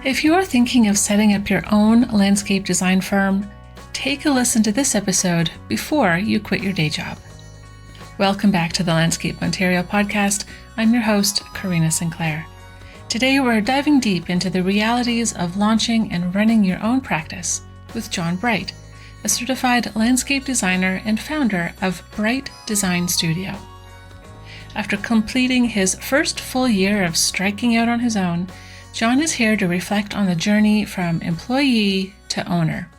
If you are thinking of setting up your own landscape design firm, take a listen to this episode before you quit your day job. Welcome back to the Landscape Ontario podcast. I'm your host, Karina Sinclair. Today we're diving deep into the realities of launching and running your own practice with John Bright, a certified landscape designer and founder of Bright Design Studio. After completing his first full year of striking out on his own, John is here to reflect on the journey from employee to owner.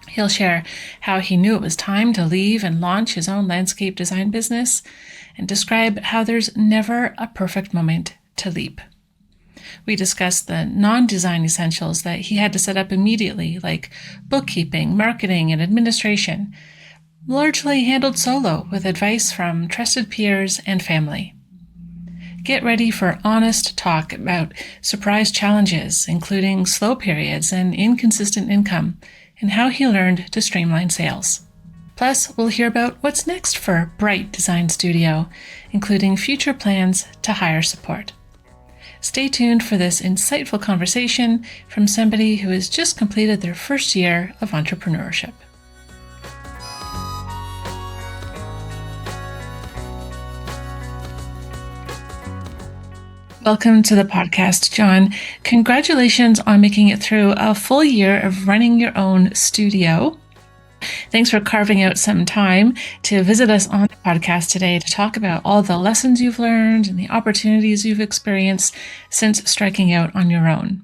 He'll share how he knew it was time to leave and launch his own landscape design business, and describe how there's never a perfect moment to leap. We discuss the non-design essentials that he had to set up immediately, like bookkeeping, marketing, and administration, largely handled solo with advice from trusted peers and family. Get ready for honest talk about surprise challenges, including slow periods and inconsistent income, and how he learned to streamline sales. Plus, we'll hear about what's next for Bright Design Studio, including future plans to hire support. Stay tuned for this insightful conversation from somebody who has just completed their first year of entrepreneurship. Welcome to the podcast, John. Congratulations on making it through a full year of running your own studio. Thanks for carving out some time to visit us on the podcast today to talk about all the lessons you've learned and the opportunities you've experienced since striking out on your own.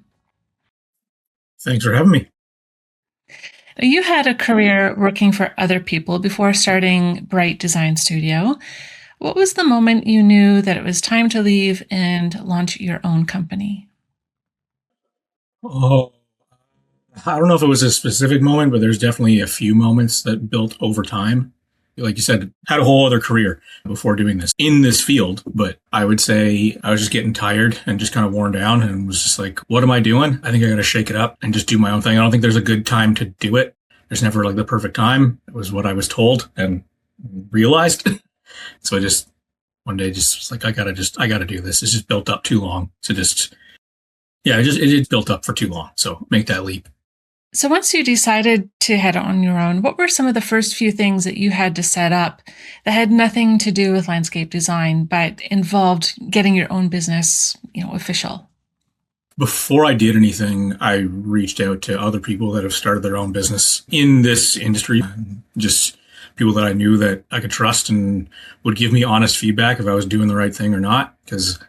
Thanks for having me. You had a career working for other people before starting Bright Design Studio. What was the moment you knew that it was time to leave and launch your own company? Oh, I don't know if it was a specific moment, but there's definitely a few moments that built over time. Like you said, had a whole other career before doing this in this field, but I would say I was just getting tired and just kind of worn down and was just like, what am I doing? I think I got to shake it up and just do my own thing. I don't think there's a good time to do it. There's never like the perfect time. It was what I was told and realized. So I just one day just was like, I gotta do this. It's just built up too long. So it built up for too long. So make that leap. So once you decided to head on your own, what were some of the first few things that you had to set up that had nothing to do with landscape design, but involved getting your own business, official? Before I did anything, I reached out to other people that have started their own business in this industry, just people that I knew that I could trust and would give me honest feedback if I was doing the right thing or not, because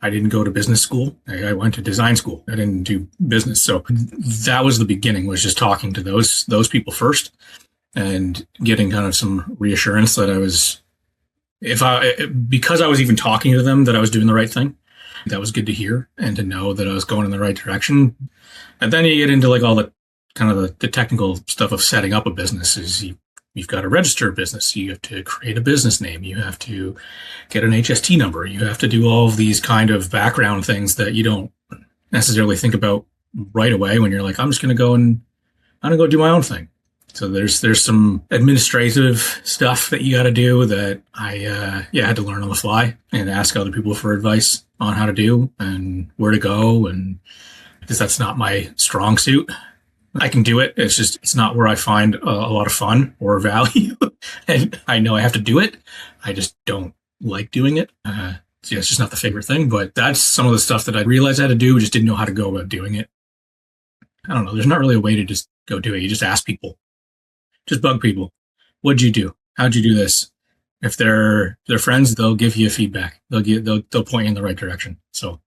I didn't go to business school. I went to design school. I didn't do business. So that was the beginning, was just talking to those people first and getting kind of some reassurance that because I was even talking to them, that I was doing the right thing. That was good to hear and to know that I was going in the right direction. And then you get into like all the kind of the technical stuff of setting up a business. You've got to register a business. You have to create a business name. You have to get an HST number. You have to do all of these kind of background things that you don't necessarily think about right away when you're like, I'm just going to go do my own thing. So there's some administrative stuff that you got to do that I had to learn on the fly and ask other people for advice on how to do and where to go. And because that's not my strong suit. I can do it. It's not where I find a lot of fun or value. And I know I have to do it. I just don't like doing it. It's just not the favorite thing. But that's some of the stuff that I realized I had to do. Just didn't know how to go about doing it. I don't know. There's not really a way to just go do it. You just ask people. Just bug people. What'd you do? How'd you do this? If they're friends, they'll give you feedback. They'll point you in the right direction. So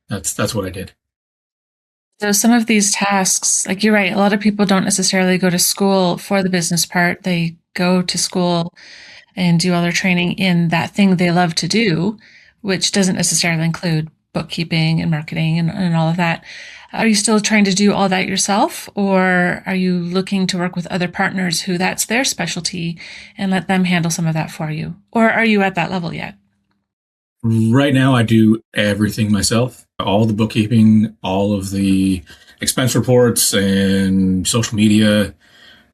that's what I did. So some of these tasks, like you're right, a lot of people don't necessarily go to school for the business part. They go to school and do all their training in that thing they love to do, which doesn't necessarily include bookkeeping and marketing and all of that. Are you still trying to do all that yourself, or are you looking to work with other partners who that's their specialty and let them handle some of that for you? Or are you at that level yet? Right now, I do everything myself. All the bookkeeping, all of the expense reports and social media,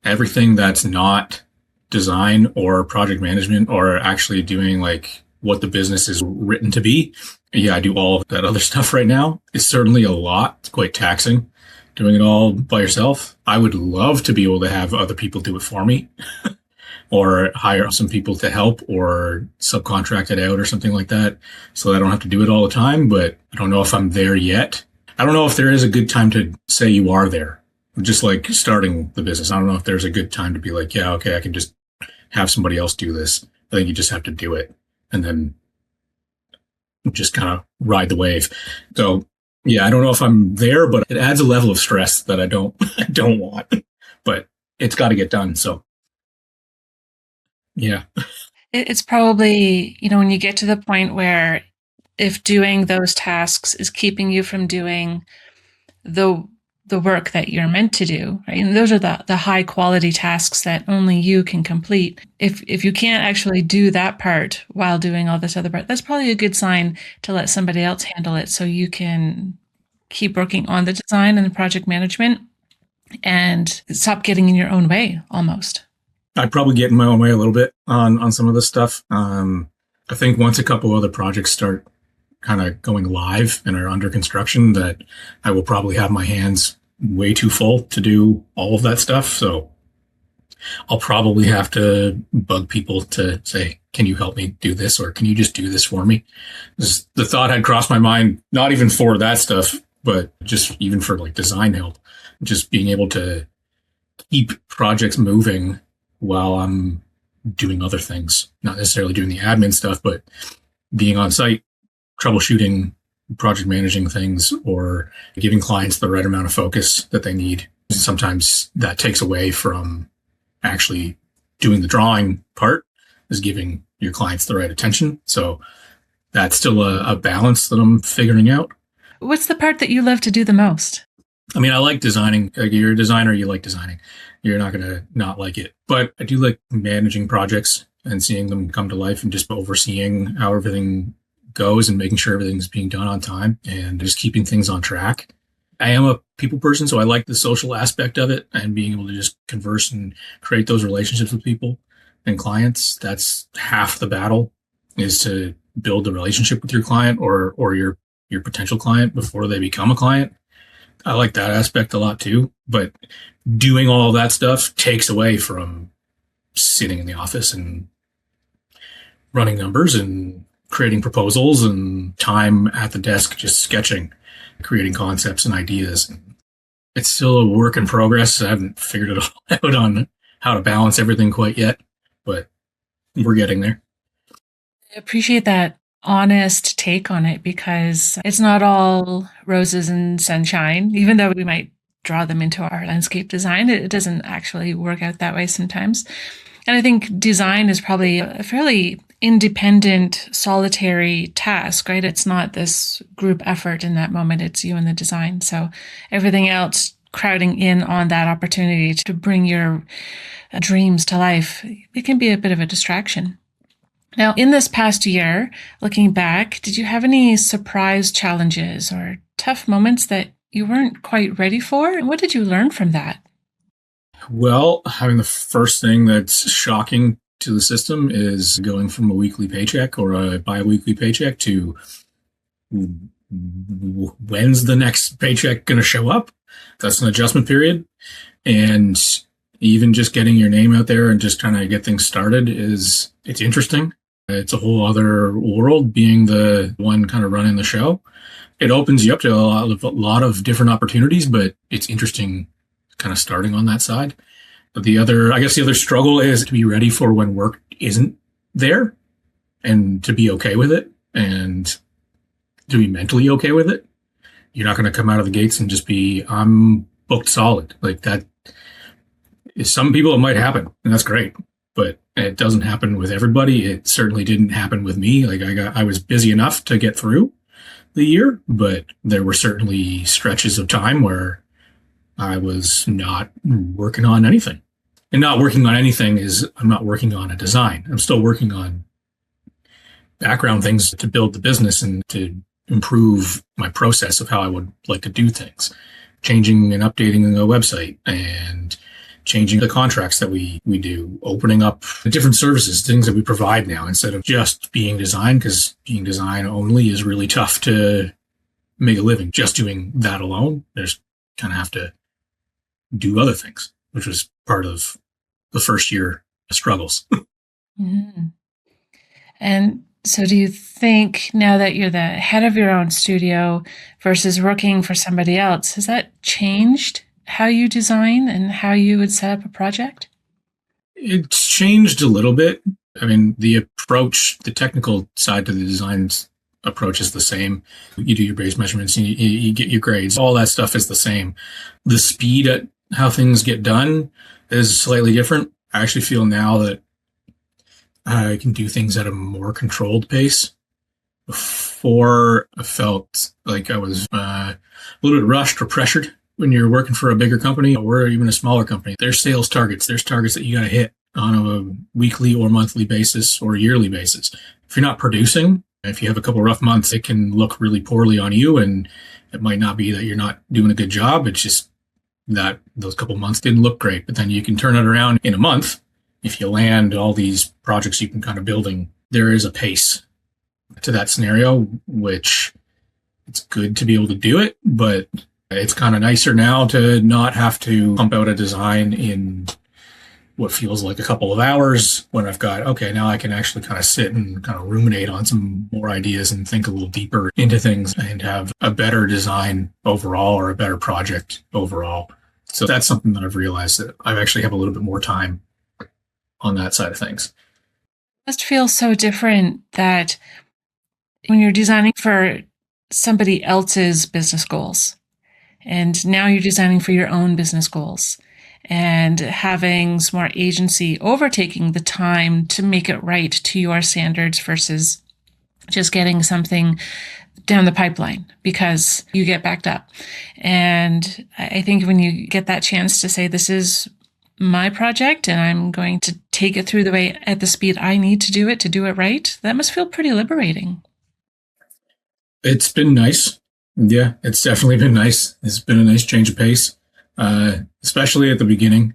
everything that's not design or project management or actually doing like what the business is written to be Yeah, I do all of that other stuff right now. It's certainly a lot. It's quite taxing doing it all by yourself. I would love to be able to have other people do it for me or hire some people to help or subcontract it out or something like that so I don't have to do it all the time. But I don't know if I'm there yet. I don't know if there is a good time to say you are there. Just like starting the business. I don't know if there's a good time to be like, yeah, okay, I can just have somebody else do this. I think you just have to do it and then just kind of ride the wave. So yeah, I don't know if I'm there, but it adds a level of stress that I don't I don't want. But it's got to get done. So yeah. It's probably, when you get to the point where if doing those tasks is keeping you from doing the work that you're meant to do, right? And those are the high quality tasks that only you can complete. If you can't actually do that part while doing all this other part, that's probably a good sign to let somebody else handle it so you can keep working on the design and the project management and stop getting in your own way almost. I probably get in my own way a little bit on some of this stuff. I think once a couple other projects start kind of going live and are under construction, that I will probably have my hands way too full to do all of that stuff. So I'll probably have to bug people to say, can you help me do this? Or can you just do this for me? The thought had crossed my mind, not even for that stuff, but just even for like design help, just being able to keep projects moving while I'm doing other things, not necessarily doing the admin stuff, but being on site, troubleshooting, project managing things, or giving clients the right amount of focus that they need. Sometimes that takes away from actually doing the drawing part, is giving your clients the right attention. So that's still a balance that I'm figuring out. What's the part that you love to do the most? I mean, I like designing. Like, you're a designer, you like designing. You're not going to not like it. But I do like managing projects and seeing them come to life and just overseeing how everything goes and making sure everything's being done on time and just keeping things on track. I am a people person, so I like the social aspect of it and being able to just converse and create those relationships with people and clients. That's half the battle, is to build a relationship with your client or your potential client before they become a client. I like that aspect a lot too, but doing all of that stuff takes away from sitting in the office and running numbers and creating proposals and time at the desk, just sketching, creating concepts and ideas. It's still a work in progress. I haven't figured it all out on how to balance everything quite yet, but we're getting there. I appreciate that honest take on it because it's not all roses and sunshine, even though we might draw them into our landscape design. It doesn't actually work out that way sometimes. And I think design is probably a fairly independent, solitary task, right? It's not this group effort in that moment. It's you and the design. So everything else crowding in on that opportunity to bring your dreams to life, it can be a bit of a distraction. Now, in this past year, looking back, did you have any surprise challenges or tough moments that you weren't quite ready for? And what did you learn from that? Well, having the first thing that's shocking to the system is going from a weekly paycheck or a bi-weekly paycheck to when's the next paycheck going to show up? That's an adjustment period. And even just getting your name out there and just trying to get things started it's interesting. It's a whole other world being the one kind of running the show. It opens you up to a lot of different opportunities, but it's interesting kind of starting on that side. But the other struggle is to be ready for when work isn't there and to be okay with it and to be mentally okay with it. You're not going to come out of the gates and just be, I'm booked solid. Like that. Some people it might happen, and that's great, but it doesn't happen with everybody. It certainly didn't happen with me. Like I was busy enough to get through the year, but there were certainly stretches of time where I was not working on anything. And not working on anything is I'm not working on a design. I'm still working on background things to build the business and to improve my process of how I would like to do things. Changing and updating the website and changing the contracts that we do, opening up different services, things that we provide now instead of just being design, because being design only is really tough to make a living. Just doing that alone, there's kind of have to do other things, which was part of the first year struggles. Mhm. And so, do you think now that you're the head of your own studio versus working for somebody else, has that changed how you design and how you would set up a project? It's changed a little bit. I mean, the approach, the technical side to the design approach is the same. You do your base measurements, you get your grades. All that stuff is the same. The speed at how things get done is slightly different. I actually feel now that I can do things at a more controlled pace. Before, I felt like I was a little bit rushed or pressured. When you're working for a bigger company or even a smaller company, there's sales targets. There's targets that you got to hit on a weekly or monthly basis or yearly basis. If you're not producing, if you have a couple rough months, it can look really poorly on you. And it might not be that you're not doing a good job. It's just that those couple months didn't look great. But then you can turn it around in a month. If you land all these projects you've been kind of building, there is a pace to that scenario, which it's good to be able to do it, but it's kind of nicer now to not have to pump out a design in what feels like a couple of hours when I've got, okay, now I can actually kind of sit and kind of ruminate on some more ideas and think a little deeper into things and have a better design overall or a better project overall. So that's something that I've realized that I actually have a little bit more time on that side of things. It must feel so different that when you're designing for somebody else's business goals, and now you're designing for your own business goals and having some more agency overtaking the time to make it right to your standards versus just getting something down the pipeline because you get backed up. And I think when you get that chance to say, this is my project and I'm going to take it through the way at the speed I need to do it right, that must feel pretty liberating. It's been nice. Yeah, it's definitely been nice. It's been a nice change of pace, especially at the beginning.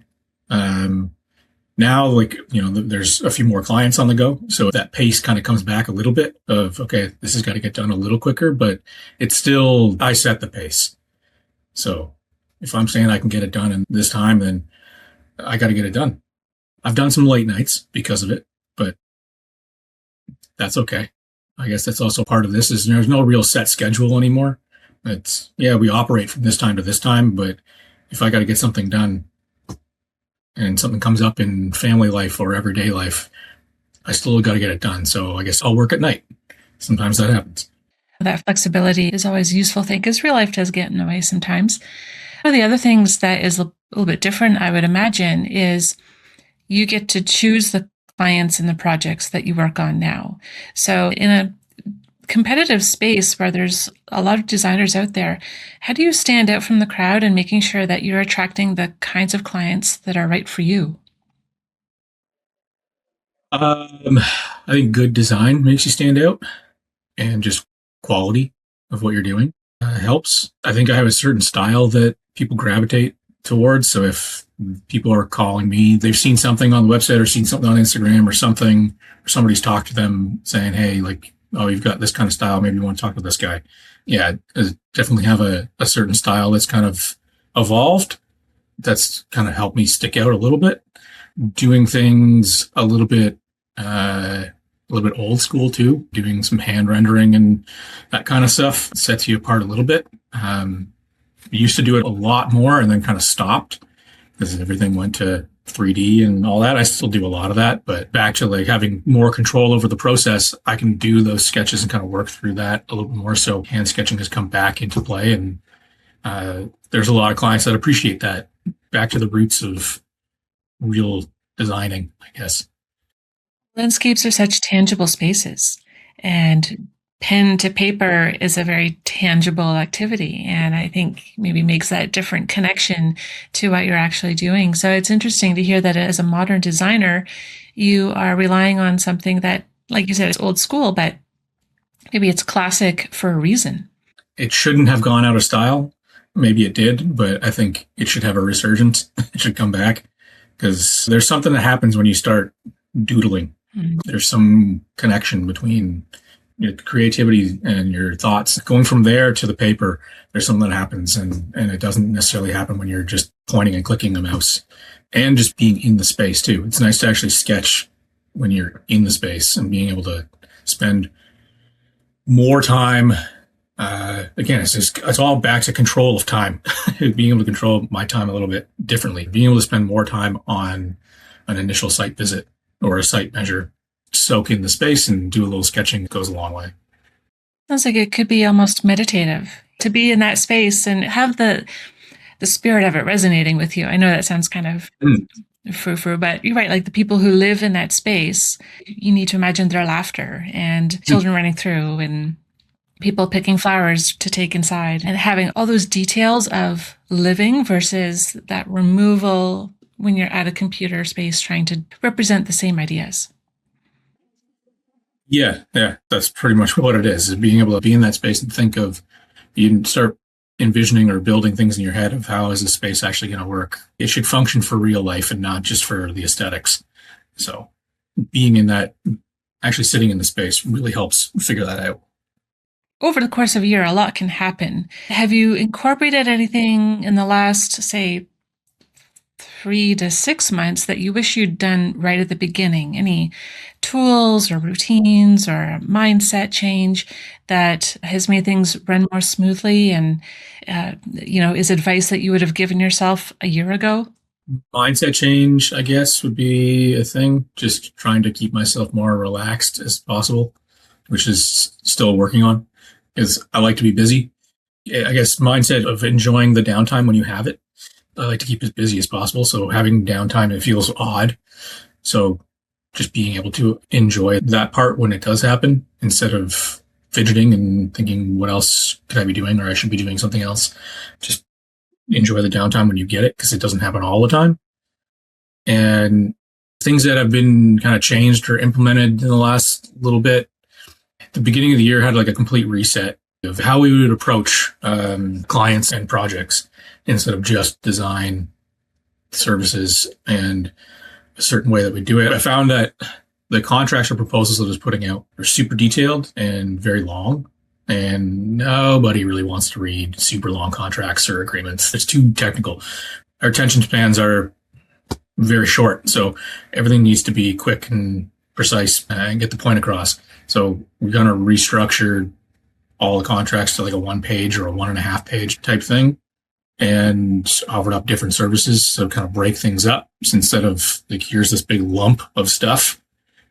Now, like, there's a few more clients on the go. So that pace kind of comes back a little bit of, okay, this has got to get done a little quicker, but it's still, I set the pace. So if I'm saying I can get it done in this time, then I got to get it done. I've done some late nights because of it, but that's okay. I guess that's also part of this is there's no real set schedule anymore. It's, yeah, we operate from this time to this time, but if I got to get something done and something comes up in family life or everyday life, I still got to get it done. So I guess I'll work at night. Sometimes that happens. That flexibility is always a useful thing because real life does get in the way sometimes. One of the other things that is a little bit different, I would imagine, is you get to choose the clients and the projects that you work on now. So in a competitive space where there's a lot of designers out there, how do you stand out from the crowd and making sure that you're attracting the kinds of clients that are right for you? I think good design makes you stand out, and just quality of what you're doing helps. I think I have a certain style that people gravitate towards. So if people are calling me, they've seen something on the website or seen something on Instagram or something, or somebody's talked to them saying, hey, like, oh, you've got this kind of style. Maybe you want to talk to this guy. Yeah, I definitely have a certain style that's kind of evolved. That's kind of helped me stick out a little bit. Doing things a little bit old school too. Doing some hand rendering and that kind of stuff sets you apart a little bit. Used to do it a lot more and then kind of stopped because everything went to 3D and all that. I still do a lot of that, but back to like having more control over the process, I can do those sketches and kind of work through that a little bit more. So hand sketching has come back into play, and there's a lot of clients that appreciate that. Back to the roots of real designing, I guess. Landscapes are such tangible spaces, and pen to paper is a very tangible activity, and I think maybe makes that different connection to what you're actually doing. So it's interesting to hear that as a modern designer, you are relying on something that, like you said, is old school, but maybe it's classic for a reason. It shouldn't have gone out of style. Maybe it did, but I think it should have a resurgence. It should come back. because there's something that happens when you start doodling. Mm. There's some connection between your creativity and your thoughts. Going from there to the paper, there's something that happens, and it doesn't necessarily happen when you're just pointing and clicking the mouse, and just being in the space too. It's nice to actually sketch when you're in the space and being able to spend more time. Again, it's all back to control of time. Being able to control my time a little bit differently, being able to spend more time on an initial site visit or a site measure, soak in the space and do a little sketching goes a long way. Sounds like it could be almost meditative to be in that space and have the spirit of it resonating with you. I know that sounds kind of frou-frou, but you're right. Like the people who live in that space, you need to imagine their laughter and children running through and people picking flowers to take inside and having all those details of living versus that removal when you're at a computer space trying to represent the same ideas. Yeah, that's pretty much what it is being able to be in that space and think of, you can start envisioning or building things in your head of how is this space actually going to work. It should function for real life and not just for the aesthetics. So being in that, actually sitting in the space really helps figure that out. Over the course of a year, a lot can happen. Have you incorporated anything in the last, say, 3 to 6 months that you wish you'd done right at the beginning? Any tools or routines or a mindset change that has made things run more smoothly and, is advice that you would have given yourself a year ago? Mindset change, I guess, would be a thing. Just trying to keep myself more relaxed as possible, which is still working on, is I like to be busy. I guess mindset of enjoying the downtime when you have it. I like to keep as busy as possible. So having downtime, it feels odd. So just being able to enjoy that part when it does happen instead of fidgeting and thinking, what else could I be doing? Or I should be doing something else. Just enjoy the downtime when you get it because it doesn't happen all the time. And things that have been kind of changed or implemented in the last little bit. The beginning of the year had like a complete reset of how we would approach clients and projects instead of just design services and a certain way that we do it. I found that the contracts or proposals that I was putting out are super detailed and very long, and nobody really wants to read super long contracts or agreements. It's too technical. Our attention spans are very short, so everything needs to be quick and precise and get the point across. So we're going to restructure all the contracts to like a 1 page or a 1.5 page type thing and offered up different services. So kind of break things up instead of like, here's this big lump of stuff.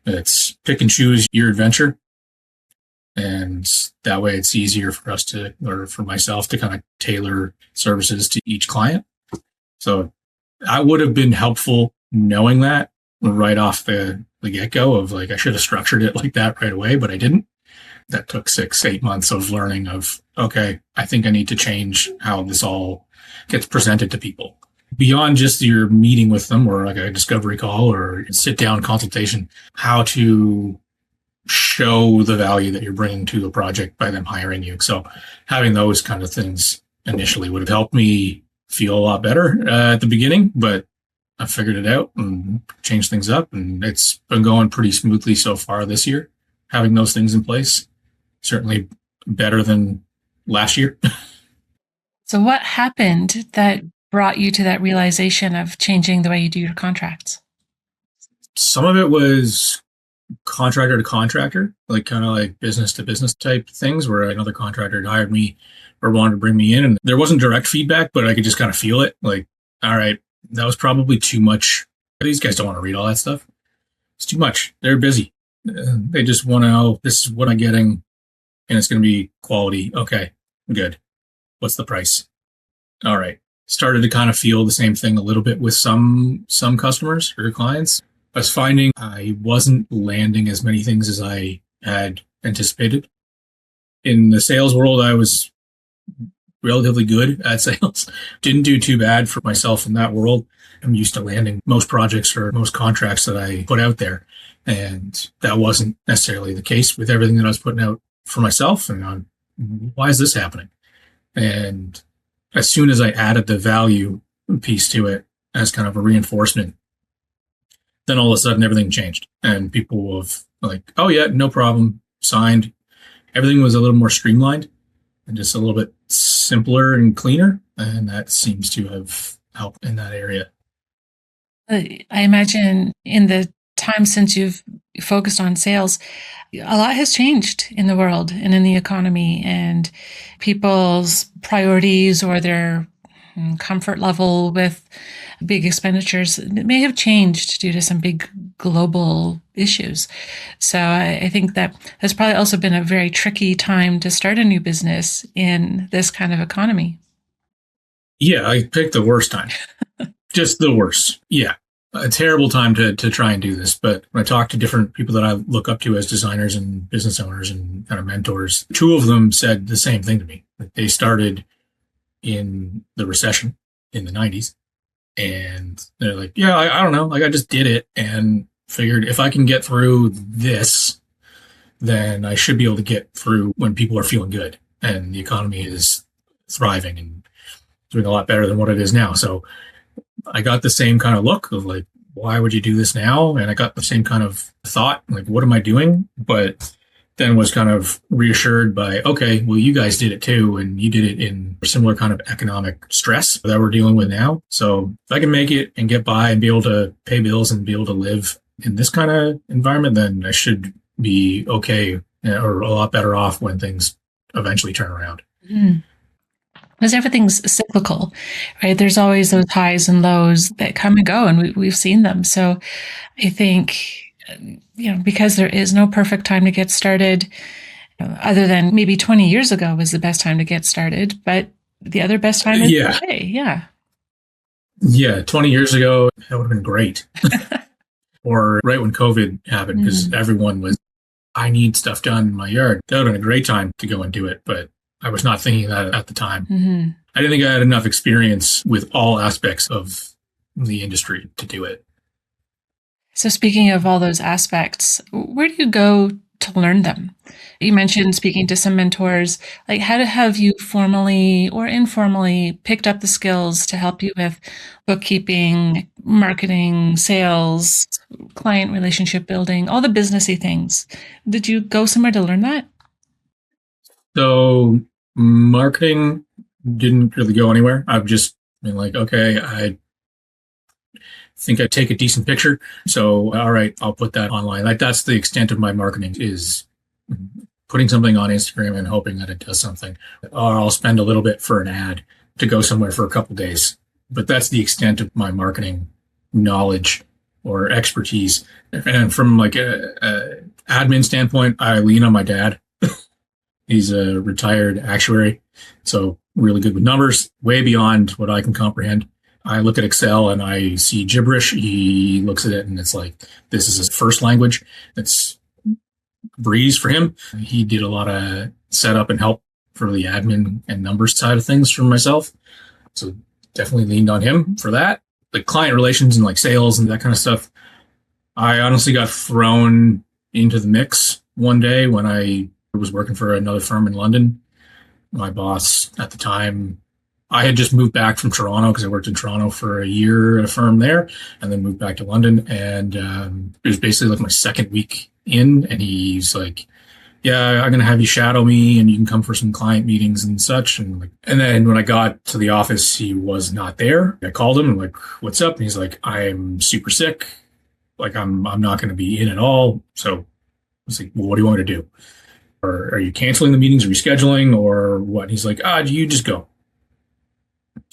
It's pick and choose your adventure. And that way it's easier for us to, or for myself to kind of tailor services to each client. So I would have been helpful knowing that right off the get-go of like, I should have structured it like that right away, but I didn't. That took 6-8 months of learning of, okay, I think I need to change how this all gets presented to people. Beyond just your meeting with them or like a discovery call or sit down consultation, how to show the value that you're bringing to the project by them hiring you. So having those kind of things initially would have helped me feel a lot better at the beginning, but I figured it out and changed things up, and it's been going pretty smoothly so far this year. Having those things in place, certainly better than last year. So what happened that brought you to that realization of changing the way you do your contracts? Some of it was contractor to contractor, like kind of like business to business type things where another contractor had hired me or wanted to bring me in. And there wasn't direct feedback, but I could just kind of feel it. Like, all right, that was probably too much. These guys don't want to read all that stuff. It's too much. They're busy. They just want to know, this is what I'm getting and it's going to be quality. Okay, good. What's the price? All right. Started to kind of feel the same thing a little bit with some customers or clients. I was finding I wasn't landing as many things as I had anticipated. In the sales world, I was relatively good at sales. Didn't do too bad for myself in that world. I'm used to landing most projects or most contracts that I put out there. And that wasn't necessarily the case with everything that I was putting out for myself. And why is this happening? And as soon as I added the value piece to it as kind of a reinforcement, Then all of a sudden everything changed and people have like, oh yeah, no problem, signed. Everything was a little more streamlined and just a little bit simpler and cleaner. And that seems to have helped in that area. I imagine in the time since you've focused on sales, a lot has changed in the world and in the economy, and people's priorities or their comfort level with big expenditures may have changed due to some big global issues. So I think that has probably also been a very tricky time to start a new business in this kind of economy. Yeah, I picked the worst time. Just the worst. Yeah. A terrible time to try and do this. But when I talk to different people that I look up to as designers and business owners and kind of mentors, two of them said the same thing to me. Like they started in the recession in the 90s. And they're like, yeah, I don't know. Like I just did it and figured if I can get through this, then I should be able to get through when people are feeling good and the economy is thriving and doing a lot better than what it is now. So I got the same kind of look of like, why would you do this now? And I got the same kind of thought, like, what am I doing? But then was kind of reassured by, okay, well, you guys did it too. And you did it in similar kind of economic stress that we're dealing with now. So if I can make it and get by and be able to pay bills and be able to live in this kind of environment, then I should be okay or a lot better off when things eventually turn around. Mm. Because everything's cyclical, right? There's always those highs and lows that come and go, and we've seen them. So I think, because there is no perfect time to get started, other than maybe 20 years ago was the best time to get started, but the other best time is today. Yeah. Yeah. 20 years ago, that would have been great. Or right when COVID happened, because everyone was, I need stuff done in my yard. That would have been a great time to go and do it. But I was not thinking that at the time. Mm-hmm. I didn't think I had enough experience with all aspects of the industry to do it. So speaking of all those aspects, where do you go to learn them? You mentioned speaking to some mentors. Like, how have you formally or informally picked up the skills to help you with bookkeeping, marketing, sales, client relationship building, all the businessy things? Did you go somewhere to learn that? So marketing didn't really go anywhere. I've just been like, okay, I think I take a decent picture. So, all right, I'll put that online. Like that's the extent of my marketing is putting something on Instagram and hoping that it does something. Or I'll spend a little bit for an ad to go somewhere for a couple of days. But that's the extent of my marketing knowledge or expertise. And from like a admin standpoint, I lean on my dad. He's a retired actuary, so really good with numbers, way beyond what I can comprehend. I look at Excel and I see gibberish. He looks at it and it's like, this is his first language. It's breeze for him. He did a lot of setup and help for the admin and numbers side of things for myself. So definitely leaned on him for that. Like client relations and like sales and that kind of stuff. I honestly got thrown into the mix one day when I was working for another firm in London. My boss at the time, I had just moved back from Toronto because I worked in Toronto for a year at a firm there and then moved back to London. And it was basically like my second week in. And he's like, yeah, I'm going to have you shadow me and you can come for some client meetings and such. And then when I got to the office, he was not there. I called him and like, what's up? And he's like, I'm super sick. Like I'm not going to be in at all. So I was like, well, what do you want me to do? Or are you canceling the meetings, rescheduling, or what? And he's like, you just go.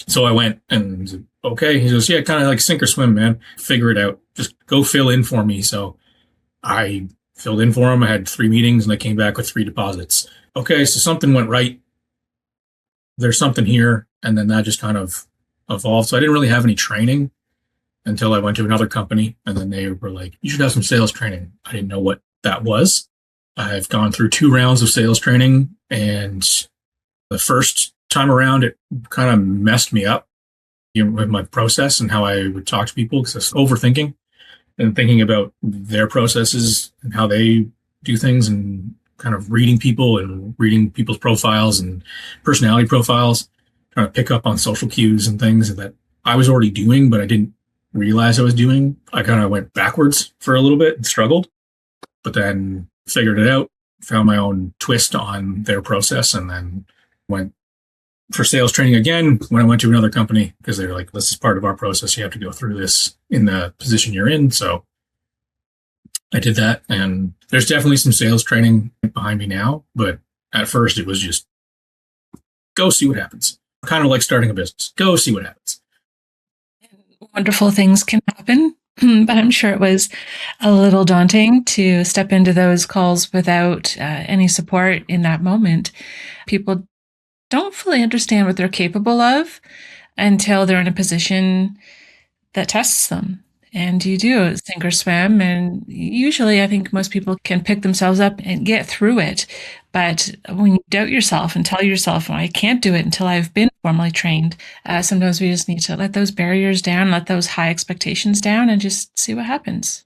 So I went and he's like, okay. He goes, yeah, kind of like sink or swim, man. Figure it out. Just go fill in for me. So I filled in for him. I had 3 meetings and I came back with 3 deposits. Okay, so something went right. There's something here. And then that just kind of evolved. So I didn't really have any training until I went to another company. And then they were like, you should have some sales training. I didn't know what that was. I've gone through 2 rounds of sales training, and the first time around, it kind of messed me up with my process and how I would talk to people because I was overthinking and thinking about their processes and how they do things and kind of reading people and reading people's profiles and personality profiles, trying to pick up on social cues and things that I was already doing, but I didn't realize I was doing. I kind of went backwards for a little bit and struggled, but then figured it out, found my own twist on their process, and then went for sales training again when I went to another company because they were like, this is part of our process. You have to go through this in the position you're in. So I did that. And there's definitely some sales training behind me now. But at first, it was just go see what happens. Kind of like starting a business. Go see what happens. Wonderful things can happen. But I'm sure it was a little daunting to step into those calls without any support in that moment. People don't fully understand what they're capable of until they're in a position that tests them. And you do sink or swim. And usually I think most people can pick themselves up and get through it. But when you doubt yourself and tell yourself, oh, I can't do it until I've been formally trained, sometimes we just need to let those barriers down, let those high expectations down, and just see what happens.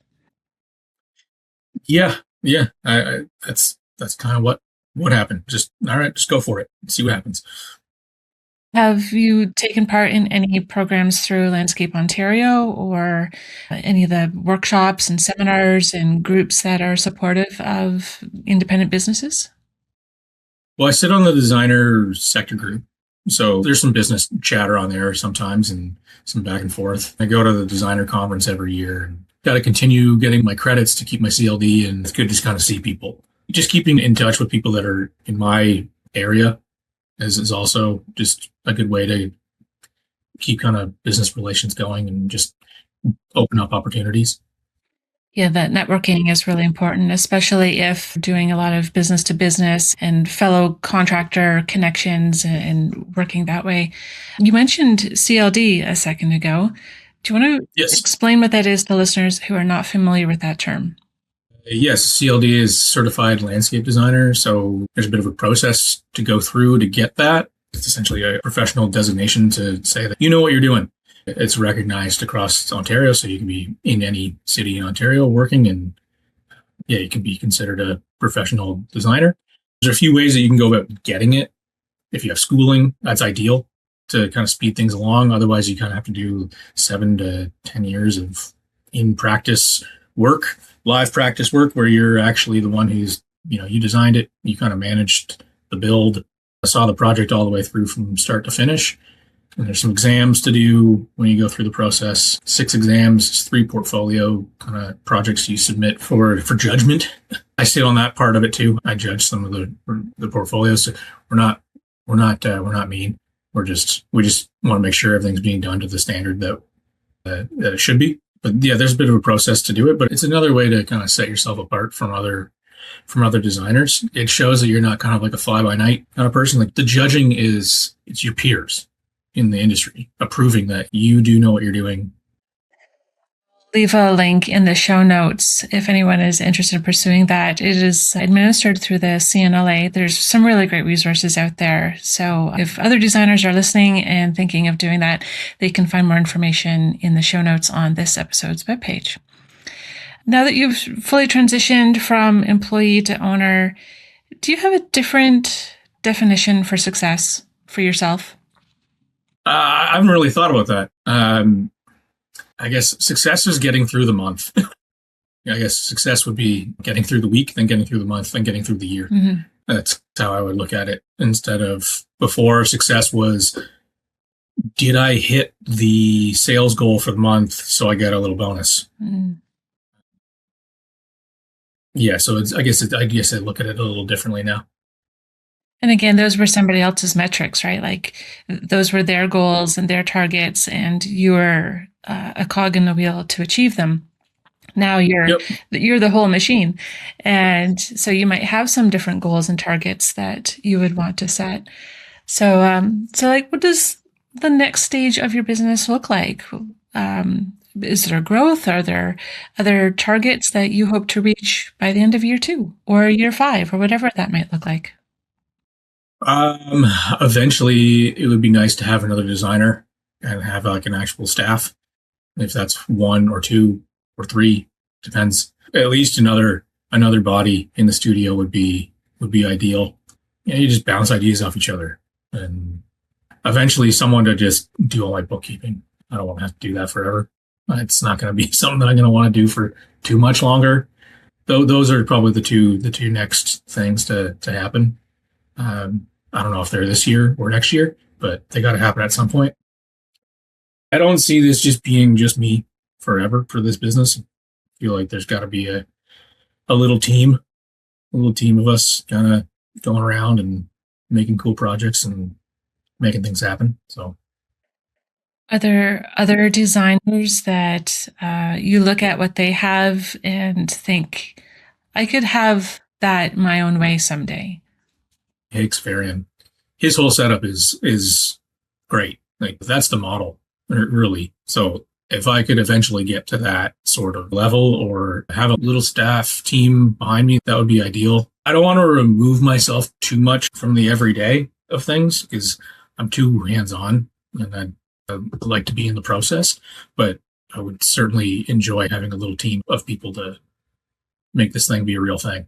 Yeah. That's kind of what happened. Just, all right, just go for it. See what happens. Have you taken part in any programs through Landscape Ontario or any of the workshops and seminars and groups that are supportive of independent businesses? Well, I sit on the designer sector group. So there's some business chatter on there sometimes and some back and forth. I go to the designer conference every year and got to continue getting my credits to keep my CLD. And it's good to just kind of see people. Just keeping in touch with people that are in my area is also just a good way to keep kind of business relations going and just open up opportunities. Yeah, that networking is really important, especially if doing a lot of business to business and fellow contractor connections and working that way. You mentioned CLD a second ago. Do you want to Yes. explain what that is to listeners who are not familiar with that term? Yes, CLD is certified landscape designer. So there's a bit of a process to go through to get that. It's essentially a professional designation to say that you know what you're doing. It's recognized across Ontario, so you can be in any city in Ontario working, and yeah, you can be considered a professional designer. There's a few ways that you can go about getting it. If you have schooling, that's ideal to kind of speed things along. Otherwise, you kind of have to do 7 to 10 years of in practice work, live practice work, where you're actually the one who's, you designed it, you kind of managed the build, saw the project all the way through from start to finish. And there's some exams to do when you go through the process. 6 exams, 3 portfolio kind of projects you submit for judgment. I sit on that part of it too. I judge some of the portfolios. So we're not mean. We just want to make sure everything's being done to the standard that it should be. But yeah, there's a bit of a process to do it, but it's another way to kind of set yourself apart from other designers. It shows that you're not kind of like a fly by night kind of person. Like the judging it's your peers in the industry approving that you do know what you're doing. Leave a link in the show notes if anyone is interested in pursuing that. It is administered through the CNLA. There's some really great resources out there. So if other designers are listening and thinking of doing that, they can find more information in the show notes on this episode's webpage. Now that you've fully transitioned from employee to owner, do you have a different definition for success for yourself? I haven't really thought about that. I guess success is getting through the month. I guess success would be getting through the week, then getting through the month, then getting through the year. Mm-hmm. That's how I would look at it. Instead of before, success was, did I hit the sales goal for the month so I get a little bonus? Mm-hmm. Yeah, so I guess I look at it a little differently now. And again, those were somebody else's metrics, right? Like those were their goals and their targets, and you were a cog in the wheel to achieve them. Now you're the whole machine. And so you might have some different goals and targets that you would want to set. So like, what does the next stage of your business look like? Is there growth? Are there other targets that you hope to reach by the end of year 2 or year 5 or whatever that might look like? Eventually it would be nice to have another designer and have like an actual staff. If that's 1 or 2 or 3, depends. At least another body in the studio would be ideal. You just bounce ideas off each other, and eventually someone to just do all my bookkeeping. I don't want to have to do that forever. It's not going to be something that I'm going to want to do for too much longer. Though those are probably the two next things to happen. I don't know if they're this year or next year, but they got to happen at some point. I don't see this just being just me forever for this business. I feel like there's got to be a little team, a little team of us kind of going around and making cool projects and making things happen. So Are there other designers that you look at what they have and think, I could have that my own way someday? Hicks Varian, his whole setup is great. Like that's the model, really. So if I could eventually get to that sort of level or have a little staff team behind me, that would be ideal. I don't want to remove myself too much from the everyday of things because I'm too hands-on and I'd like to be in the process, but I would certainly enjoy having a little team of people to make this thing be a real thing.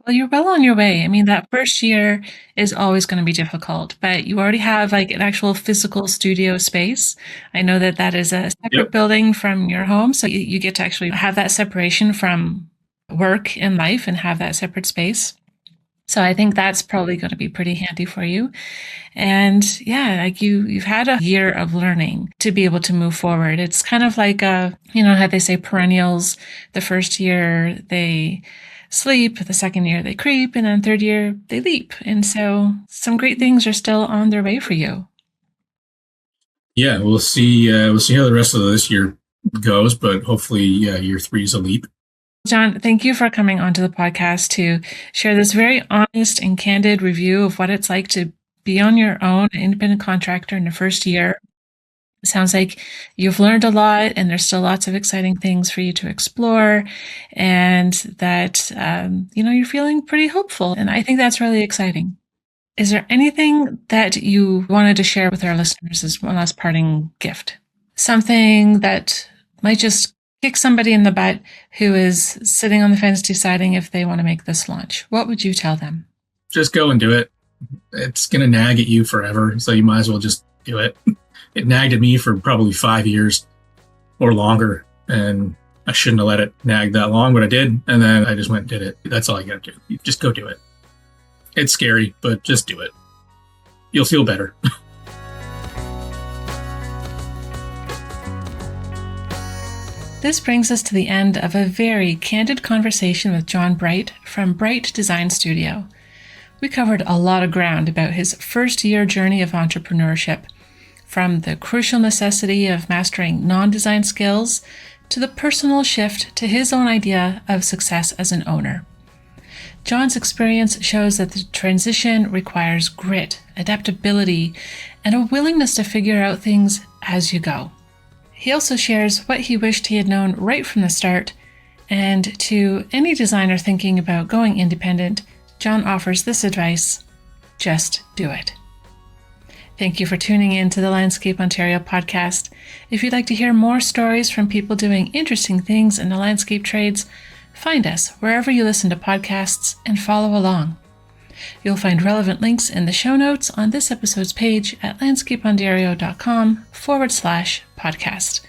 Well, you're well on your way. I mean, that first year is always going to be difficult, but you already have like an actual physical studio space. I know that that is a separate Yep. building from your home, so you get to actually have that separation from work and life and have that separate space. So I think that's probably going to be pretty handy for you. And yeah, like you've had a year of learning to be able to move forward. It's kind of like how they say perennials. The first year they sleep, the second year they creep, and then third year they leap. And so some great things are still on their way for you. Yeah, we'll see. We'll see how the rest of this year goes, but hopefully, yeah, year three is a leap. John, thank you for coming onto the podcast to share this very honest and candid review of what it's like to be on your own, an independent contractor in the first year. It sounds like you've learned a lot and there's still lots of exciting things for you to explore and that, you're feeling pretty hopeful. And I think that's really exciting. Is there anything that you wanted to share with our listeners as one last parting gift? Something that might just kick somebody in the butt who is sitting on the fence deciding if they want to make this launch. What would you tell them? Just go and do it. It's going to nag at you forever, so you might as well just do it. It nagged at me for probably 5 years or longer, and I shouldn't have let it nag that long, but I did, and then I just went and did it. That's all you got to do. You just go do it. It's scary, but just do it. You'll feel better. This brings us to the end of a very candid conversation with John Bright from Bright Design Studio. We covered a lot of ground about his first-year journey of entrepreneurship, from the crucial necessity of mastering non-design skills to the personal shift to his own idea of success as an owner. John's experience shows that the transition requires grit, adaptability, and a willingness to figure out things as you go. He also shares what he wished he had known right from the start, and to any designer thinking about going independent, John offers this advice: just do it. Thank you for tuning in to the Landscape Ontario podcast. If you'd like to hear more stories from people doing interesting things in the landscape trades, find us wherever you listen to podcasts and follow along. You'll find relevant links in the show notes on this episode's page at landscapeontario.com/podcast.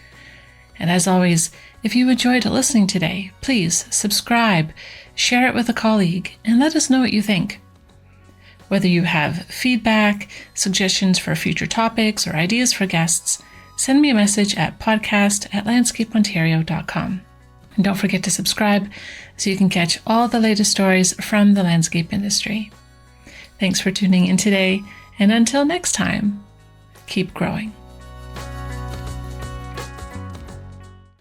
And as always, if you enjoyed listening today, please subscribe, share it with a colleague, and let us know what you think. Whether you have feedback, suggestions for future topics, or ideas for guests, send me a message at podcast@landscapeontario.com. And don't forget to subscribe so you can catch all the latest stories from the landscape industry. Thanks for tuning in today, and until next time, keep growing.